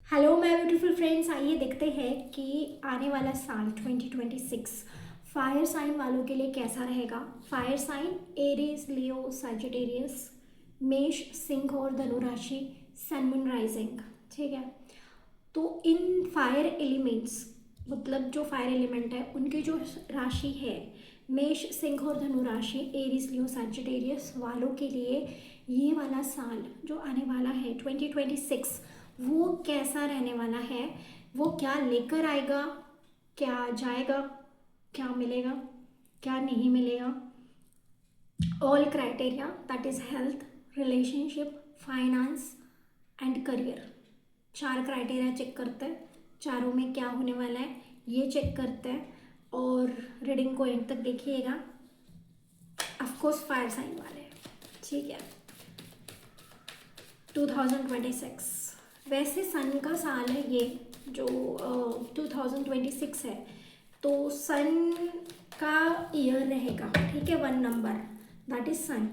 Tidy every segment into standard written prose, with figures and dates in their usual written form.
Hello my beautiful friends, आइए देखते हैं कि आने वाला साल 2026 फायर साइन वालों के लिए कैसा रहेगा। फायर साइन एरीज, लियो, सैजिटेरियस, मेष, सिंह और धनु राशि, सन मून राइजिंग। ठीक है, तो इन फायर एलिमेंट्स मतलब जो फायर एलिमेंट है उनकी जो राशि है मेष, सिंह और धनु राशि, एरीज, लियो, सैजिटेरियस वालों के लिए ये वाला साल जो आने वाला है 2026 वो कैसा रहने वाला है, वो क्या लेकर आएगा, क्या जाएगा, क्या मिलेगा, क्या नहीं मिलेगा। All criteria that is health, relationship, finance and career. चार क्राइटेरिया चेक करते हैं, चारों में क्या होने वाला है ये चेक करते हैं और रीडिंग को एंड तक देखिएगा। ऑफकोर्स फायर साइन वाले, ठीक है। 2026 वैसे सन का साल है ये जो 2026 है, तो सन का ईयर रहेगा, ठीक है। 1 नंबर दैट इज सन,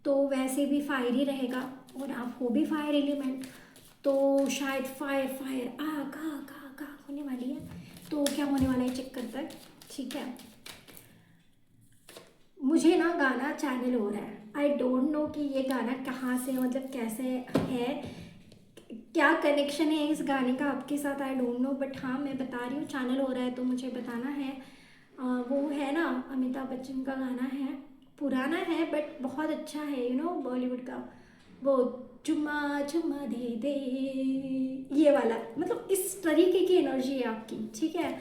तो वैसे भी फायर ही रहेगा और आप हो भी फायर एलिमेंट, तो शायद फायर फायर आग आग आग आग होने वाली है। तो क्या होने वाला है चेक करता है, ठीक है। मुझे ना गाना चैनल हो रहा है, आई डोंट नो कि ये गाना कहाँ से मतलब कैसे है, क्या कनेक्शन है इस गाने का आपके साथ, आई डोंट नो, बट हाँ मैं बता रही हूँ चैनल हो रहा है तो मुझे बताना है। वो है ना अमिताभ बच्चन का गाना है, पुराना है बट बहुत अच्छा है, यू नो बॉलीवुड का, वो चुम्मा चुम्मा दे दे, ये वाला, मतलब इस तरीके की एनर्जी है आपकी, ठीक है।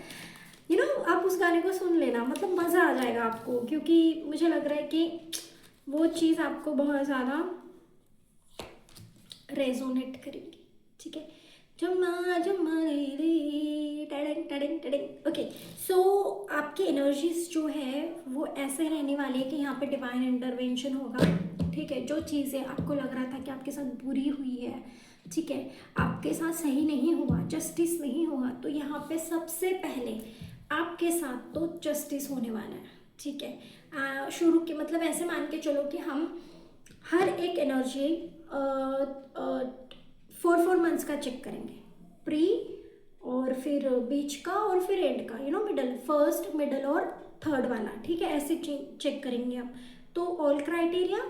यू नो आप उस गाने को सुन लेना, मतलब मज़ा आ जाएगा आपको, क्योंकि मुझे लग रहा है कि वो चीज़ आपको बहुत ज़्यादा रेजोनेट करेगी, ठीक है। जुम्मा जुम्मा रे टड़ंग टड़ंग टड़ंग। ओके, सो आपकी एनर्जीज जो है वो ऐसे रहने वाली है कि यहाँ पे डिवाइन इंटरवेंशन होगा, ठीक है। जो चीज़ें आपको लग रहा था कि आपके साथ बुरी हुई है, ठीक है, आपके साथ सही नहीं हुआ, जस्टिस नहीं हुआ, तो यहाँ पे सबसे पहले आपके साथ तो जस्टिस होने वाला है, ठीक है। शुरू के मतलब ऐसे मान के चलो कि हम हर एक एनर्जी 4 4 मंथ्स का चेक करेंगे, प्री और फिर बीच का और फिर एंड का, you know middle, first middle और थर्ड वाला, ठीक है, ऐसे चेक करेंगे हम। तो ऑल क्राइटेरिया,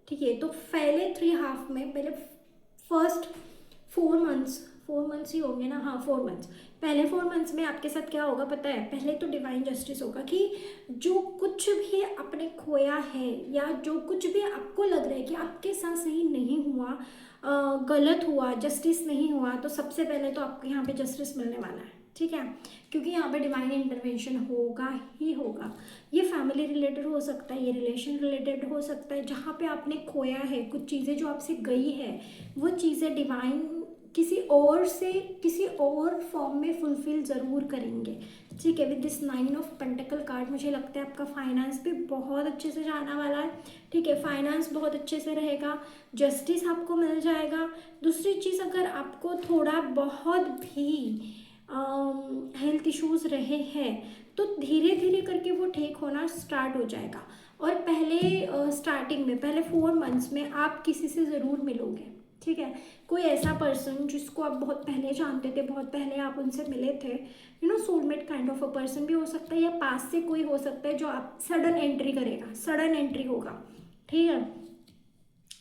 ठीक है। तो पहले 3 हाफ में, पहले फर्स्ट 4 मंथ्स, 4 मंथ्स ही होंगे ना, हाँ 4 मंथ्स, पहले 4 मंथ्स में आपके साथ क्या होगा पता है, पहले तो डिवाइन जस्टिस होगा कि जो कुछ भी आपने खोया है या जो कुछ भी आपको लग रहा है कि आपके साथ सही नहीं हुआ, गलत हुआ, जस्टिस नहीं हुआ, तो सबसे पहले तो आपको यहाँ पे जस्टिस मिलने वाला है, ठीक है। क्योंकि यहाँ पे डिवाइन इंटरवेंशन होगा ही होगा। ये फैमिली रिलेटेड हो सकता है, ये रिलेशन रिलेटेड हो सकता है, जहाँ पे आपने खोया है कुछ चीज़ें जो आपसे गई है, वो चीज़ें डिवाइन किसी और से किसी और फॉर्म में फुलफिल ज़रूर करेंगे, ठीक है। With this 9 of pentacle card मुझे लगता है आपका फाइनेंस भी बहुत अच्छे से जाना वाला है, ठीक है। फाइनेंस बहुत अच्छे से रहेगा, जस्टिस आपको मिल जाएगा। दूसरी चीज़, अगर आपको थोड़ा बहुत भी हेल्थ इश्यूज रहे हैं तो धीरे धीरे करके वो ठीक होना स्टार्ट हो जाएगा। और पहले स्टार्टिंग में पहले 4 मंथ्स में आप किसी से ज़रूर मिलोगे, ठीक है। कोई ऐसा पर्सन जिसको आप बहुत पहले जानते थे, बहुत पहले आप उनसे मिले थे, you know soulmate kind of a person भी हो सकता है, या पास से कोई हो सकता है जो आप सडन एंट्री करेगा, सडन एंट्री होगा, ठीक है।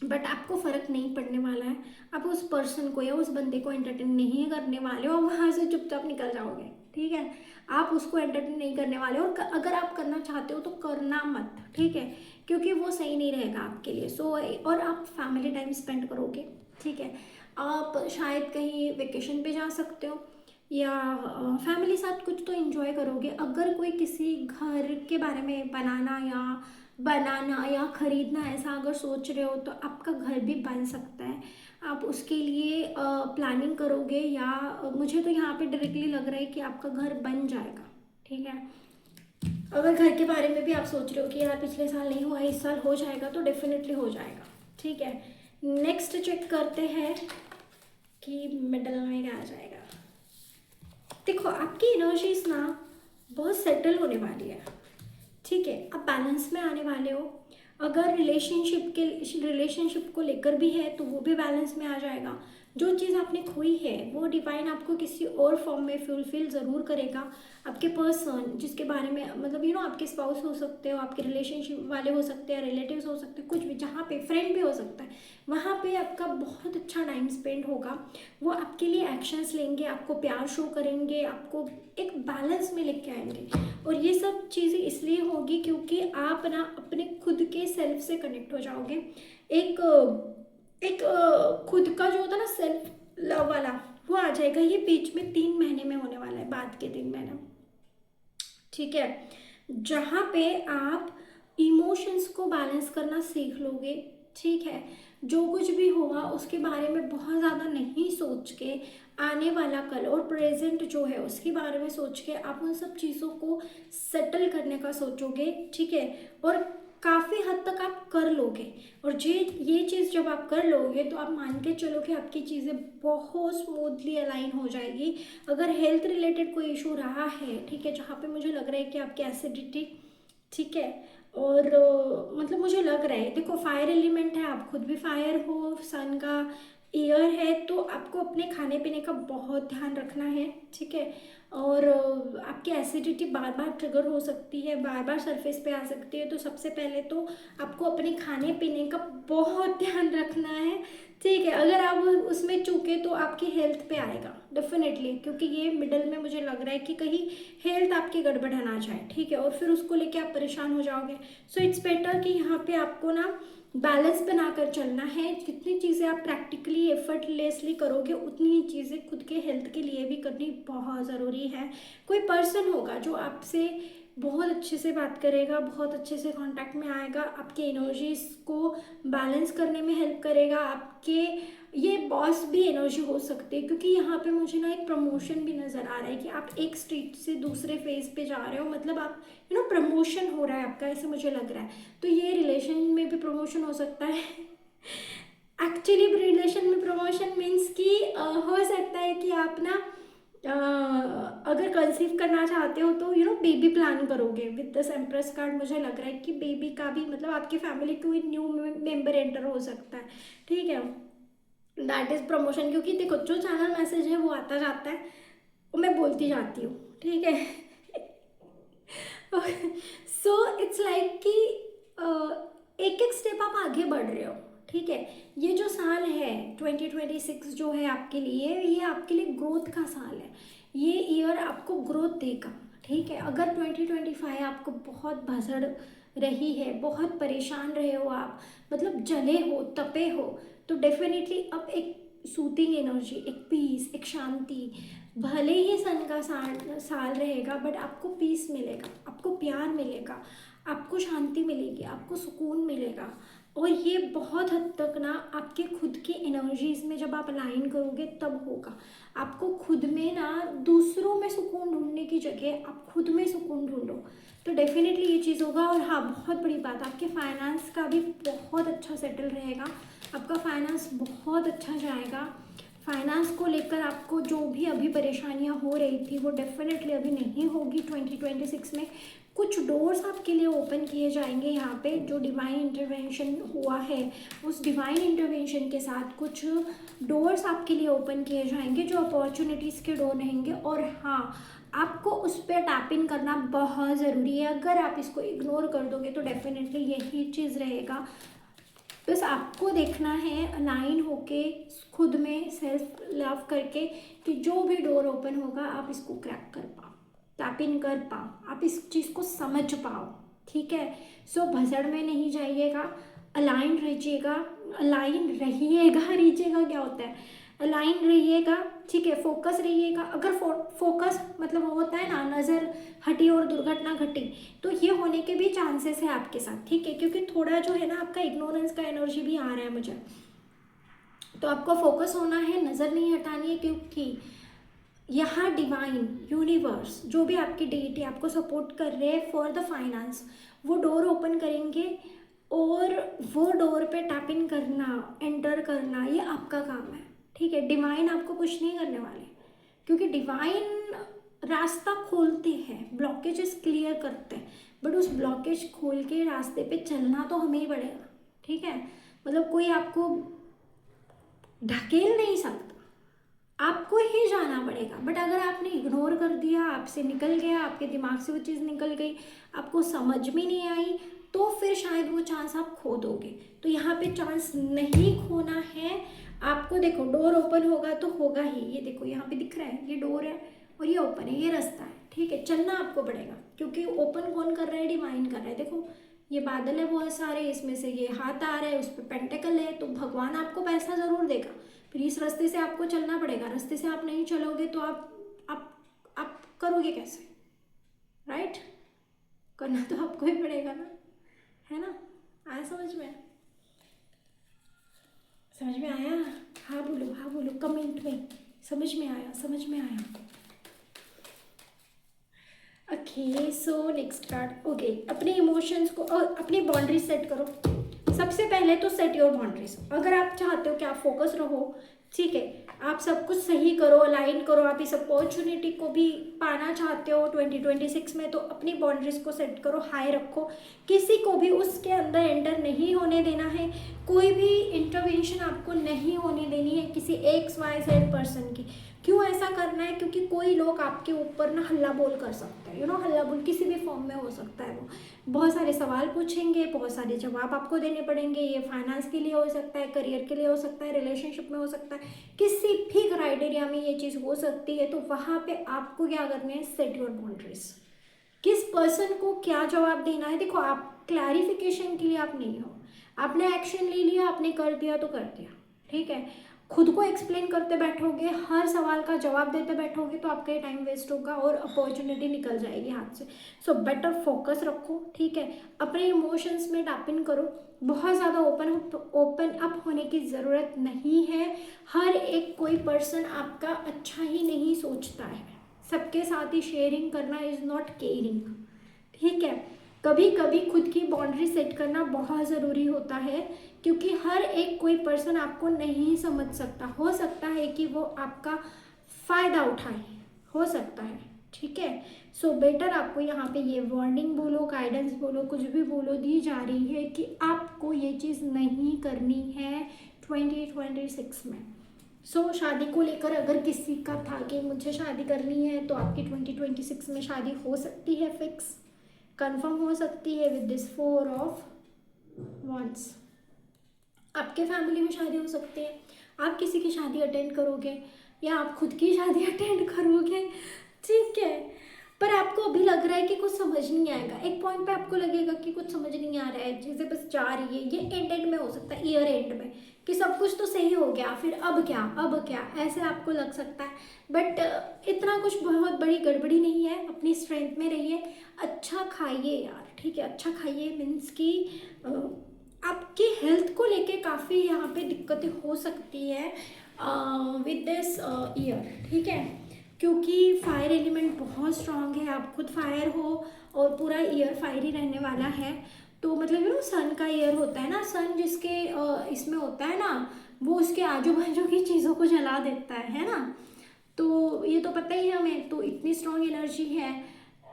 बट आपको फ़र्क नहीं पड़ने वाला है, आप उस पर्सन को या उस बंदे को एंटरटेन नहीं करने वाले हो, वहाँ से चुपचाप निकल जाओगे, ठीक है। आप उसको एंटरटेन नहीं करने वाले हो, और अगर आप करना चाहते हो तो करना मत, ठीक है, क्योंकि वो सही नहीं रहेगा आपके लिए। सो और आप फैमिली टाइम स्पेंड करोगे, ठीक है। आप शायद कहीं वेकेशन पे जा सकते हो या फैमिली साथ कुछ तो एंजॉय करोगे। अगर कोई किसी घर के बारे में बनाना या ख़रीदना ऐसा अगर सोच रहे हो तो आपका घर भी बन सकता है, आप उसके लिए प्लानिंग करोगे, या मुझे तो यहाँ पे डायरेक्टली लग रहा है कि आपका घर बन जाएगा, ठीक है। अगर घर के बारे में भी आप सोच रहे हो कि यार पिछले साल नहीं हुआ इस साल हो जाएगा, तो डेफिनेटली हो जाएगा, ठीक है। नेक्स्ट चेक करते हैं कि मिडल में क्या आ जाएगा। देखो आपकी एनर्जीज ना बहुत सेटल होने वाली है, ठीक है, आप बैलेंस में आने वाले हो। अगर रिलेशनशिप को लेकर भी है तो वो भी बैलेंस में आ जाएगा। जो चीज़ आपने खोई है वो डिवाइन आपको किसी और फॉर्म में फुलफिल ज़रूर करेगा। आपके पर्सन जिसके बारे में मतलब आपके स्पाउस हो सकते हो, आपके रिलेशनशिप वाले हो सकते हैं, रिलेटिव्स हो सकते हैं, कुछ भी, जहाँ पे फ्रेंड भी हो सकता है, वहाँ पे आपका बहुत अच्छा टाइम स्पेंड होगा। वो आपके लिए एक्शंस लेंगे, आपको प्यार शो करेंगे, आपको एक बैलेंस में लेके आएंगे। और ये सब चीज़ें इसलिए होगी क्योंकि आप ना अपने खुद के सेल्फ से कनेक्ट हो जाओगे। एक एक खुद का जो होता है ना सेल्फ लव वाला, वो आ जाएगा। ये बीच में 3 महीने में होने वाला है, बाद के 3 महीना, ठीक है, जहाँ पे आप इमोशंस को बैलेंस करना सीख लोगे। ठीक है, जो कुछ भी हुआ उसके बारे में बहुत ज़्यादा नहीं सोच के, आने वाला कल और प्रेजेंट जो है उसके बारे में सोच के आप उन सब चीज़ों को सेटल करने का सोचोगे। ठीक है, और काफ़ी हद तक आप कर लोगे। और ये चीज़ जब आप कर लोगे तो आप मान के चलो कि आपकी चीज़ें बहुत स्मूथली अलाइन हो जाएगी। अगर हेल्थ रिलेटेड कोई इशू रहा है, ठीक है, जहाँ पे मुझे लग रहा है कि आपकी एसिडिटी, ठीक है, और मतलब मुझे लग रहा है, देखो फायर एलिमेंट है, आप खुद भी फायर हो, सन का ईयर है, तो आपको अपने खाने पीने का बहुत ध्यान रखना है। ठीक है, और आपकी एसिडिटी बार बार ट्रिगर हो सकती है, बार बार सरफेस पे आ सकती है, तो सबसे पहले तो आपको अपने खाने पीने का बहुत ध्यान रखना है। ठीक है, अगर आप उसमें चूके तो आपकी हेल्थ पे आएगा डेफिनेटली, क्योंकि ये मिडल में मुझे लग रहा है कि कहीं हेल्थ आपकी गड़बड़ ना जाए। ठीक है, और फिर उसको लेके आप परेशान हो जाओगे। सो इट्स बेटर कि यहाँ पे आपको ना बैलेंस बनाकर चलना है। जितनी चीज़ें आप प्रैक्टिकली एफर्टलेसली करोगे उतनी ही चीज़ें खुद के हेल्थ के लिए भी करनी बहुत ज़रूरी है। कोई पर्सन होगा जो आपसे बहुत अच्छे से बात करेगा, बहुत अच्छे से कांटेक्ट में आएगा, आपके एनर्जीज को बैलेंस करने में हेल्प करेगा। आपके ये बॉस भी एनर्जी हो सकती है, क्योंकि यहाँ पे मुझे ना एक प्रमोशन भी नज़र आ रहा है कि आप एक स्टेज से दूसरे फेज पे जा रहे हो, मतलब आप प्रमोशन हो रहा है आपका, ऐसे मुझे लग रहा है। तो ये रिलेशन में भी प्रमोशन हो सकता है। एक्चुअली रिलेशन में प्रमोशन मीन्स कि हो सकता है कि आप ना अगर कंसीव करना चाहते हो तो बेबी प्लान करोगे विद द एम्प्रेस कार्ड। मुझे लग रहा है कि बेबी का भी मतलब आपकी फैमिली कोई न्यू मेंबर एंटर हो सकता है। ठीक है, दैट इज़ प्रमोशन, क्योंकि देखो जो चैनल मैसेज है वो आता जाता है, वो मैं बोलती जाती हूँ। ठीक है, सो इट्स लाइक कि एक एक स्टेप आप आगे बढ़ रहे हो। ठीक है, ये जो साल है 2026 जो है आपके लिए, ये आपके लिए ग्रोथ का साल है। ये ईयर आपको ग्रोथ देगा। ठीक है, अगर 2025 आपको बहुत भसड़ रही है, बहुत परेशान रहे हो आप, मतलब जले हो, तपे हो, तो डेफिनेटली अब एक सूथिंग एनर्जी, एक पीस, एक शांति, भले ही सन का साल रहेगा बट आपको पीस मिलेगा, आपको प्यार मिलेगा, आपको शांति मिलेगी, आपको सुकून मिलेगा। और ये बहुत हद तक ना आपके खुद की एनर्जीज में जब आप अलाइन करोगे तब होगा। आपको खुद में ना दूसरों में सुकून ढूंढने की जगह आप खुद में सुकून ढूंढो, तो डेफिनेटली ये चीज़ होगा। और हाँ, बहुत बड़ी बात, आपके फाइनेंस का भी बहुत अच्छा सेटल रहेगा, आपका फाइनेंस बहुत अच्छा जाएगा। फाइनेंस को लेकर आपको जो भी अभी परेशानियां हो रही थी वो डेफिनेटली अभी नहीं होगी 2026 में। कुछ डोर्स आपके लिए ओपन किए जाएंगे यहाँ पे, जो डिवाइन इंटरवेंशन हुआ है उस डिवाइन इंटरवेंशन के साथ कुछ डोर्स आपके लिए ओपन किए जाएंगे जो अपॉर्चुनिटीज़ के डोर रहेंगे। और हाँ, आपको उस पर टैप इन करना बहुत ज़रूरी है। अगर आप इसको इग्नोर कर दोगे तो डेफिनेटली यही चीज़ रहेगा। बस आपको देखना है अलाइन होके खुद में सेल्फ लव करके कि जो भी डोर ओपन होगा आप इसको क्रैक कर पाओ, टैप इन कर पाओ, आप इस चीज़ को समझ पाओ। ठीक है, सो भसड़ में नहीं जाइएगा, अलाइन रहिएगा। अलाइन रहिएगा, रीजिएगा क्या होता है, अलाइन रहिएगा। ठीक है, फोकस रहिएगा। अगर फोकस मतलब होता है ना, नज़र हटी और दुर्घटना घटी, तो ये होने के भी चांसेस है आपके साथ। ठीक है, क्योंकि थोड़ा जो है ना आपका इग्नोरेंस का एनर्जी भी आ रहा है मुझे, तो आपको फोकस होना है, नज़र नहीं हटानी है, क्योंकि यहाँ डिवाइन यूनिवर्स जो भी आपकी डेटी आपको सपोर्ट कर रहे हैं फॉर द फाइनेंस, वो डोर ओपन करेंगे। और वो डोर पे टैप इन करना, एंटर करना, ये आपका काम है। ठीक है, डिवाइन आपको कुछ नहीं करने वाले, क्योंकि डिवाइन रास्ता खोलते हैं, ब्लॉकेजेस क्लियर करते हैं, बट उस ब्लॉकेज खोल के रास्ते पे चलना तो हमें ही पड़ेगा। ठीक है, मतलब कोई आपको ढकेल नहीं सकता, आपको ही जाना पड़ेगा। बट अगर आपने इग्नोर कर दिया, आपसे निकल गया, आपके दिमाग से वो चीज़ निकल गई, आपको समझ में नहीं आई, तो फिर शायद वो चांस आप खो दोगे। तो यहाँ पे चांस नहीं खोना है आपको। देखो डोर ओपन होगा तो होगा ही, ये देखो यहाँ पे दिख रहा है, ये डोर है और ये ओपन है, ये रास्ता है, ठीक है, चलना आपको पड़ेगा, क्योंकि ओपन कौन कर रहा है, डिवाइन कर रहा है। देखो ये बादल है बहुत सारे, इसमें से ये हाथ आ रहा है, उस पर पेंटिकल है, तो भगवान आपको पैसा ज़रूर देगा। फिर इस रास्ते से आपको चलना पड़ेगा, रास्ते से आप नहीं चलोगे तो आप करोगे कैसे, राइट? करना तो आपको ही पड़ेगा ना, है ना? आया समझ में? समझ में आया? हाँ बोलो, हाँ बोलो कमेंट में, समझ में आया, समझ में आया। Okay so next part. Okay, अपने इमोशंस को और अपनी बाउंड्रीज सेट करो। सबसे पहले तो सेट योर बाउंड्रीज। अगर आप चाहते हो कि आप फोकस रहो, ठीक है, आप सब कुछ सही करो, अलाइन करो, आप इस अपॉर्चुनिटी को भी पाना चाहते हो 2026 में, तो अपनी बाउंड्रीज को सेट करो, हाई रखो। किसी को भी उसके अंदर एंटर नहीं होने देना है, कोई भी इंटरवेंशन आपको नहीं होने देनी है किसी XYZ पर्सन की। क्यों ऐसा करना है? क्योंकि कोई लोग आपके ऊपर ना हल्ला बोल कर सकते हैं, हल्ला बोल किसी भी फॉर्म में हो सकता है। वो बहुत सारे सवाल पूछेंगे, बहुत सारे जवाब आपको देने पड़ेंगे। ये फाइनेंस के लिए हो सकता है, करियर के लिए हो सकता है, रिलेशनशिप में हो सकता है, किसी भी क्राइटेरिया में ये चीज़ हो सकती है। तो वहाँ पे आपको क्या करना है? Set your boundaries. किस पर्सन को क्या जवाब देना है? देखो आप क्लैरिफिकेशन के लिए आप नहीं हो, आपने एक्शन ले लिया, आपने कर दिया तो कर दिया, ठीक है। खुद को एक्सप्लेन करते बैठोगे, हर सवाल का जवाब देते बैठोगे, तो आपका टाइम वेस्ट होगा और अपॉर्चुनिटी निकल जाएगी हाथ से। सो बेटर फोकस रखो, ठीक है, अपने इमोशंस में टैप इन करो। बहुत ज़्यादा ओपन अप होने की ज़रूरत नहीं है। हर एक कोई पर्सन आपका अच्छा ही नहीं सोचता है, सबके साथ ही शेयरिंग करना इज़ नॉट केयरिंग, ठीक है। कभी कभी खुद की बाउंड्री सेट करना बहुत ज़रूरी होता है, क्योंकि हर एक कोई पर्सन आपको नहीं समझ सकता। हो सकता है कि वो आपका फ़ायदा उठाए, हो सकता है, ठीक है। सो बेटर आपको यहाँ पे ये वार्निंग बोलो, गाइडेंस बोलो, कुछ भी बोलो, दी जा रही है कि आपको ये चीज़ नहीं करनी है 2026 में। सो शादी को लेकर अगर किसी का था कि मुझे शादी करनी है, तो आपकी 2026 में शादी हो सकती है, फिक्स कंफर्म हो सकती है विद दिस 4 ऑफ wands। आपके फैमिली में शादी हो सकती है, आप किसी की शादी अटेंड करोगे या आप खुद की शादी अटेंड करोगे, ठीक है। पर आपको अभी लग रहा है कि कुछ समझ नहीं आएगा, एक पॉइंट पे आपको लगेगा कि कुछ समझ नहीं आ रहा है, चीज़ें बस जा रही है। ये एंड में हो सकता है, ईयर एंड में, कि सब कुछ तो सही हो गया, फिर अब क्या ऐसे आपको लग सकता है। बट इतना कुछ बहुत बड़ी गड़बड़ी नहीं है, अपनी स्ट्रेंथ में रहिए, अच्छा खाइए यार, ठीक है, अच्छा खाइए। मीन्स कि आपकी हेल्थ को लेके काफ़ी यहाँ पे दिक्कतें हो सकती है विद दिस ईयर, ठीक है, क्योंकि फायर एलिमेंट बहुत स्ट्रांग है, आप खुद फायर हो और पूरा ईयर फायर ही रहने वाला है। तो मतलब सन का ईयर होता है ना, सन जिसके इसमें होता है ना, वो उसके आजू बाजू की चीज़ों को जला देता है ना। तो ये तो पता ही है हमें, तो इतनी स्ट्रांग एनर्जी है।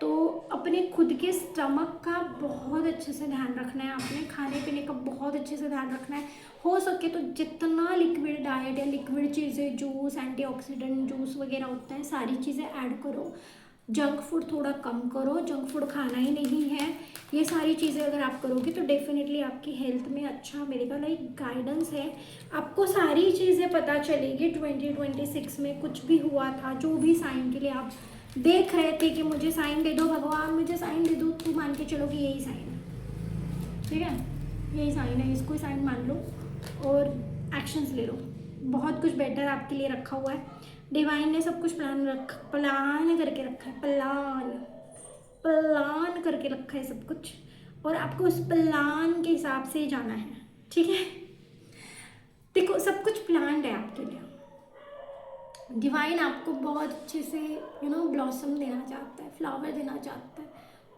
तो अपने खुद के स्टमक का बहुत अच्छे से ध्यान रखना है, आपने खाने पीने का बहुत अच्छे से ध्यान रखना है। हो सके तो जितना लिक्विड डाइट या लिक्विड चीज़ें, जूस, एंटीऑक्सीडेंट जूस वगैरह होता है, सारी चीज़ें ऐड करो। जंक फूड थोड़ा कम करो, जंक फूड खाना ही नहीं है। ये सारी चीज़ें अगर आप करोगे तो डेफिनेटली आपकी हेल्थ में अच्छा मिलेगा। लाइक गाइडेंस है, आपको सारी चीज़ें पता चलेगी 2026 में। कुछ भी हुआ था, जो भी साइन के लिए आप देख रहे थे कि मुझे साइन दे दो भगवान, मुझे साइन दे दो, तो मान के चलो कि यही साइन है, ठीक है, यही साइन है, इसको साइन मान लो और एक्शंस ले लो। बहुत कुछ बेटर आपके लिए रखा हुआ है, डिवाइन ने सब कुछ प्लान करके रखा है, प्लान करके रखा है सब कुछ, और आपको उस प्लान के हिसाब से ही जाना है, ठीक है। देखो सब कुछ प्लान्ड है आपके लिए, डिवाइन आपको बहुत अच्छे से ब्लॉसम देना चाहता है, फ्लावर देना चाहता है,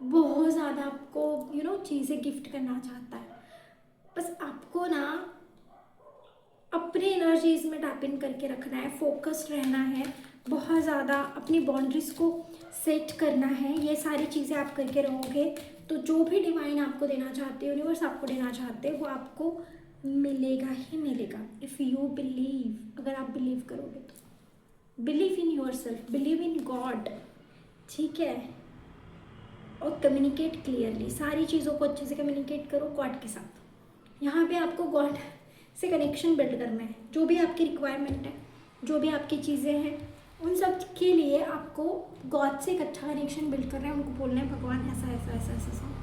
बहुत ज़्यादा आपको चीज़ें गिफ्ट करना चाहता है। बस आपको ना अपने एनर्जीज में टैप इन करके रखना है, फोकस्ड रहना है, बहुत ज़्यादा अपनी बाउंड्रीज को सेट करना है। ये सारी चीज़ें आप करके रहोगे तो जो भी डिवाइन आपको देना चाहते हैं, यूनिवर्स आपको देना चाहते हैं, वो आपको मिलेगा ही मिलेगा इफ़ यू बिलीव, अगर आप बिलीव करोगे तो। Believe in your self, believe in God, ठीक है। और कम्युनिकेट क्लियरली, सारी चीज़ों को अच्छे से कम्युनिकेट करो गॉड के साथ। यहाँ पे आपको गॉड से कनेक्शन बिल्ड करना है। जो भी आपकी रिक्वायरमेंट है, जो भी आपकी चीज़ें हैं, उन सब के लिए आपको गॉड से एक अच्छा कनेक्शन बिल्ड करना है। उनको बोलना है भगवान ऐसा ऐसा ऐसा ऐसा ऐसा।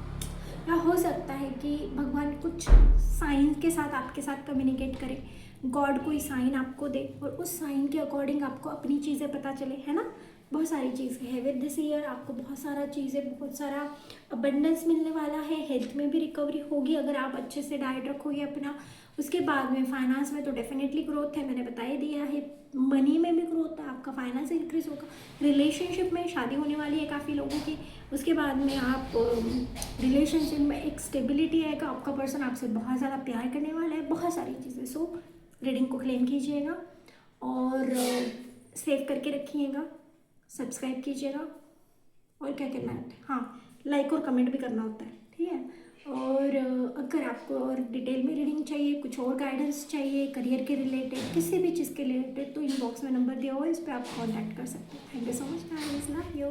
या हो सकता है कि भगवान कुछ साइन के साथ आपके साथ कम्युनिकेट करे, गॉड कोई साइन आपको दे और उस साइन के अकॉर्डिंग आपको अपनी चीज़ें पता चले, है ना। बहुत सारी चीज़ें हैं विद दिस ईयर, आपको बहुत सारा चीज़ें, बहुत सारा अबंडेंस मिलने वाला है। हेल्थ में भी रिकवरी होगी अगर आप अच्छे से डाइट रखोगे अपना। उसके बाद में फाइनेंस में तो डेफिनेटली ग्रोथ है, मैंने बता ही दिया है। मनी में भी ग्रोथ है, आपका फाइनेंस इंक्रीज होगा। रिलेशनशिप में शादी होने वाली है काफ़ी लोगों की। उसके बाद में आप रिलेशनशिप में एक स्टेबिलिटी आएगा, आपका पर्सन आपसे बहुत ज़्यादा प्यार करने वाला है, बहुत सारी चीज़ें। सो रीडिंग को क्लेम कीजिएगा और सेव करके रखिएगा, सब्सक्राइब कीजिएगा। और क्या करना है, हाँ, लाइक और कमेंट भी करना होता है, ठीक है। और अगर आपको और डिटेल में रीडिंग चाहिए, कुछ और गाइडेंस चाहिए करियर के रिलेटेड, किसी भी चीज़ के रिलेटेड, तो इनबॉक्स में नंबर दिया हुआ है, इस पर आप कांटेक्ट कर सकते हैं। Thank you so much guys, love you.